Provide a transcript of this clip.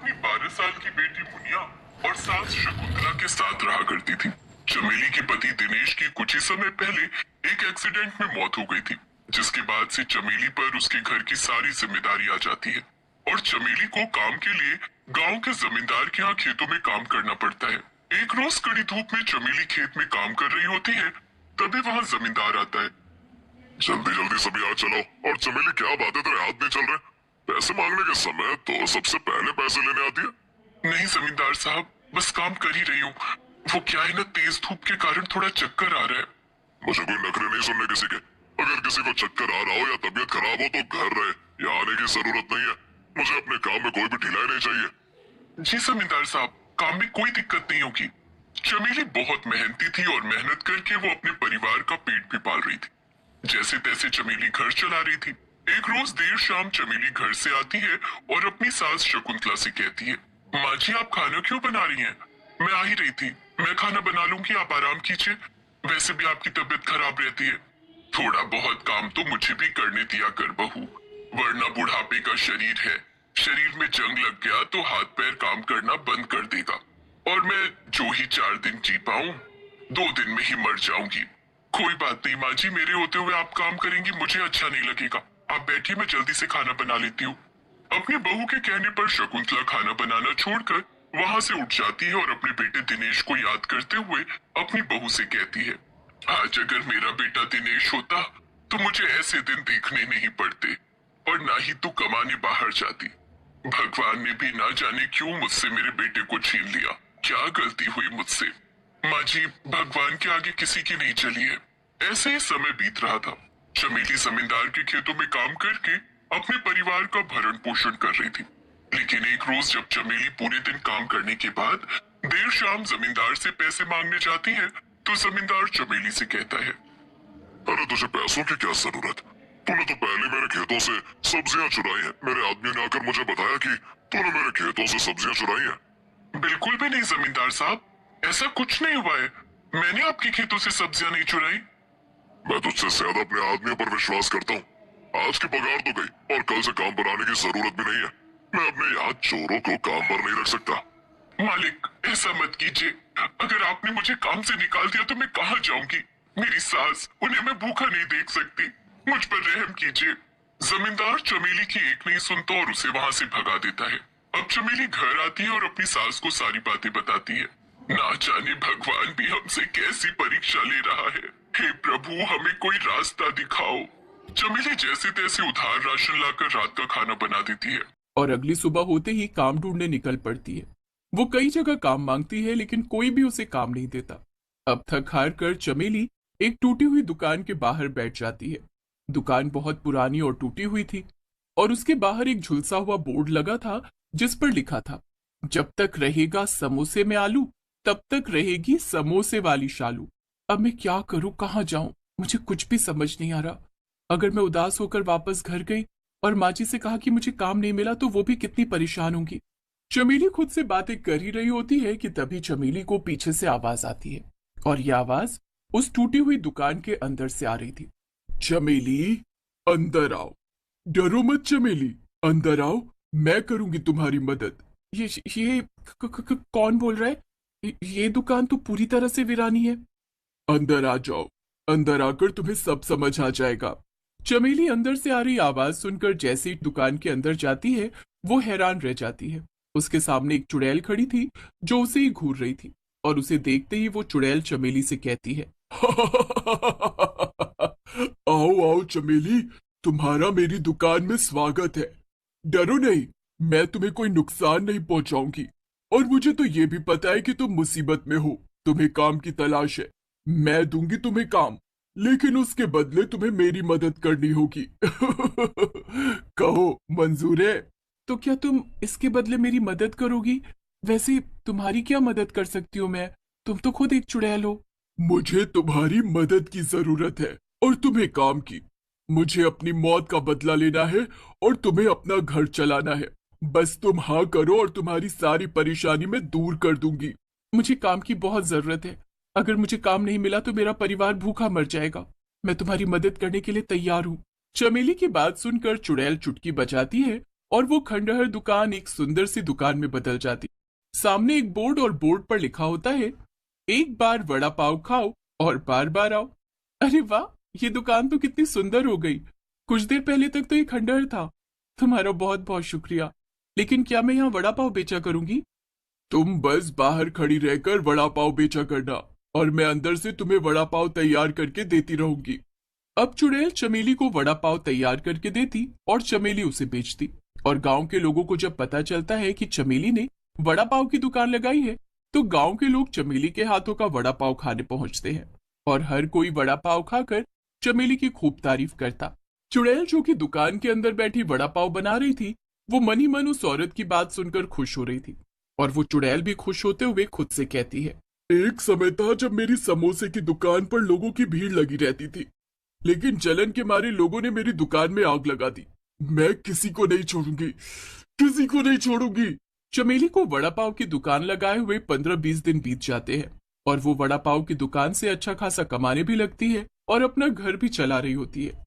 अपनी 12 साल की बेटी मुनिया और सास शकुंतला के साथ रहा करती थी। चमेली के पति दिनेश की कुछ ही समय पहले एक एक्सीडेंट में मौत हो गई थी, जिसके बाद से चमेली पर उसके घर की सारी जिम्मेदारी आ जाती है और चमेली को काम के लिए गांव के जमींदार के यहाँ खेतों में काम करना पड़ता है। एक रोज कड़ी धूप में चमेली खेत में काम कर रही होती है, तभी वहाँ जमींदार आता है। जल्दी जल्दी सभी आ चलो। और चमेली, क्या बात है, तेरे हाथ नहीं चल रहे? पैसे मांगने के समय तो सबसे पहले पैसे लेने आती है। नहीं जमींदार साहब, बस काम कर ही रही हूँ। वो क्या है ना, तेज धूप के कारण थोड़ा चक्कर आ रहा है। मुझे कोई नखरे नहीं सुनने किसी के। अगर किसी को चक्कर आ रहा हो या तबीयत खराब हो तो घर रहे, यहाँ आने की जरूरत नहीं है। मुझे अपने काम में कोई भी ढिलाई नहीं चाहिए। जी जमींदार साहब, काम में कोई दिक्कत नहीं होगी। चमेली बहुत मेहनती थी और मेहनत करके वो अपने परिवार का पेट भी पाल रही थी। जैसे तैसे चमेली घर चला रही थी। एक रोज देर शाम चमेली घर से आती है और अपनी सास शकुंतला से कहती है, माँ जी आप खाना क्यों बना रही हैं? मैं आ ही रही थी, मैं खाना बना लूंगी, आप आराम कीजिए। वैसे भी आपकी तबीयत खराब रहती है। थोड़ा बहुत काम तो मुझे भी करने दिया कर बहू, वरना बुढ़ापे का शरीर है। शरीर में जंग लग गया तो हाथ पैर काम करना बंद कर देगा और मैं जो ही 4 दिन जी पाऊं, 2 दिन में ही मर जाऊंगी। कोई बात नहीं माँ जी, मेरे होते हुए आप काम करेंगी मुझे अच्छा नहीं लगेगा। आप बैठिए, मैं जल्दी से खाना बना लेती हूँ। अपनी बहू के कहने पर शकुंतला खाना बनाना छोड़कर वहाँ से उठ जाती है और अपने बेटे दिनेश को याद करते हुए अपनी बहू से कहती है, आज अगर मेरा बेटा दिनेश होता तो मुझे ऐसे दिन देखने नहीं पड़ते और ना ही तू कमाने बाहर जाती। भगवान ने भी ना जाने क्यों मुझसे मेरे बेटे को छीन लिया। क्या गलती हुई मुझसे? माँ जी, भगवान के आगे किसी की नहीं चली है। ऐसे ही समय बीत रहा था। चमेली जमींदार के खेतों में काम करके अपने परिवार का भरण पोषण कर रही थी। लेकिन एक रोज जब चमेली पूरे दिन काम करने के बाद देर शाम जमींदार से पैसे मांगने जाती है, तो जमींदार चमेली से कहता है, अरे तुझे पैसों की क्या जरूरत? तूने तो पहले मेरे खेतों से सब्जियां चुराई हैं। मेरे आदमी ने आकर मुझे बताया कि तूने मेरे खेतों से सब्जियां चुराई हैं। बिल्कुल भी नहीं जमींदार साहब, ऐसा कुछ नहीं हुआ है। मैंने आपके खेतों से सब्जियां नहीं चुराई। मैं तुझसे ज्यादा अपने आदमियों पर विश्वास करता हूँ। आज की पगार तो गई और कल से काम पर आने की जरूरत भी नहीं है। मैं अपने यहाँ चोरों को काम पर नहीं रख सकता। मालिक, ऐसा मत कीजिए। अगर आपने मुझे काम से निकाल दिया तो मैं कहाँ जाऊंगी? मेरी सास, उन्हें मैं भूखा नहीं देख सकती। मुझ पर रहम कीजिए। जमींदार चमेली की एक नहीं सुनता और उसे वहाँ से भगा देता है। अब चमेली घर आती है और अपनी सास को सारी बातें बताती है। ना जाने भगवान भी हमसे कैसी परीक्षा ले रहा है। हे प्रभु, हमें कोई रास्ता दिखाओ। चमेली जैसे तैसे उधार राशन लाकर रात का खाना बना देती है और अगली सुबह होते ही काम ढूंढने निकल पड़ती है। वो कई जगह काम मांगती है लेकिन कोई भी उसे काम नहीं देता। अब थक हार कर चमेली एक टूटी हुई दुकान के बाहर बैठ जाती है। दुकान बहुत पुरानी और टूटी हुई थी और उसके बाहर एक झुलसा हुआ बोर्ड लगा था जिस पर लिखा था, जब तक रहेगा समोसे में आलू तब तक रहेगी समोसे वाली शालू। अब मैं क्या करूं, कहाँ जाऊं, मुझे कुछ भी समझ नहीं आ रहा। अगर मैं उदास होकर वापस घर गई और माँ जी से कहा कि मुझे काम नहीं मिला तो वो भी कितनी परेशान होंगी। चमेली खुद से बातें कर ही रही होती है कि तभी चमेली को पीछे से आवाज आती है और यह आवाज उस टूटी हुई दुकान के अंदर से आ रही थी। चमेली, अंदर आओ। डरो मत चमेली, अंदर आओ, मैं करूंगी तुम्हारी मदद। ये कौन बोल रहा है? ये दुकान तो पूरी तरह से वीरानी है। अंदर आ जाओ, अंदर आकर तुम्हें सब समझ आ जाएगा। चमेली अंदर से आ रही आवाज सुनकर जैसे ही दुकान के अंदर जाती है वो हैरान रह जाती है। उसके सामने एक चुड़ैल खड़ी थी जो उसे ही घूर रही थी और उसे देखते ही वो चुड़ैल चमेली से कहती है, आओ आओ चमेली, तुम्हारा मेरी दुकान में स्वागत है। डरो नहीं, मैं तुम्हें कोई नुकसान नहीं पहुंचाऊंगी। और मुझे तो ये भी पता है कि तुम मुसीबत में हो, तुम्हें काम की तलाश है। मैं दूंगी तुम्हें काम, लेकिन उसके बदले तुम्हें मेरी मदद करनी होगी। कहो, मंजूर है? तो क्या तुम इसके बदले मेरी मदद करोगी? वैसे तुम्हारी क्या मदद कर सकती हूँ मैं? तुम तो खुद एक चुड़ैल हो। मुझे तुम्हारी मदद की जरूरत है और तुम्हें काम की। मुझे अपनी मौत का बदला लेना है और तुम्हें अपना घर चलाना है। बस तुम हाँ करो और तुम्हारी सारी परेशानी मैं दूर कर दूंगी। मुझे काम की बहुत जरूरत है। अगर मुझे काम नहीं मिला तो मेरा परिवार भूखा मर जाएगा। मैं तुम्हारी मदद करने के लिए तैयार हूँ। चमेली की बात सुनकर चुड़ैल चुटकी बजाती है और वो खंडहर दुकान एक सुंदर सी दुकान में बदल जाती। सामने एक बोर्ड और बोर्ड पर लिखा होता है, एक बार वड़ा पाव खाओ और बार बार आओ। अरे वाह, ये दुकान तो कितनी सुंदर हो गई। कुछ देर पहले तक तो ये खंडहर था। तुम्हारा बहुत बहुत शुक्रिया, लेकिन क्या मैं यहाँ वड़ा पाव बेचा करूंगी? तुम बस बाहर खड़ी रहकर वड़ा पाव बेचा करना और मैं अंदर से तुम्हें वड़ा पाव तैयार करके देती रहूंगी। अब चुड़ैल चमेली को वड़ा पाव तैयार करके देती और चमेली उसे बेचती। और गांव के लोगों को जब पता चलता है कि चमेली ने वड़ा पाव की दुकान लगाई है, तो गांव के लोग चमेली के हाथों का वड़ा पाव खाने पहुंचते हैं और हर कोई वड़ा पाव खाकर चमेली की खूब तारीफ करता। चुड़ैल जो कि दुकान के अंदर बैठी वड़ा पाव बना रही थी, वो मन ही मन उस औरत की बात सुनकर खुश हो रही थी। और वो चुड़ैल भी खुश होते हुए खुद से कहती है, एक समय था जब मेरी समोसे की दुकान पर लोगों की भीड़ लगी रहती थी, लेकिन जलन के मारे लोगों ने मेरी दुकान में आग लगा दी। मैं किसी को नहीं छोड़ूंगी, किसी को नहीं छोड़ूंगी। चमेली को वड़ा पाव की दुकान लगाए हुए 15-20 दिन बीत जाते हैं और वो वड़ा पाव की दुकान से अच्छा खासा कमाने भी लगती है और अपना घर भी चला रही होती है।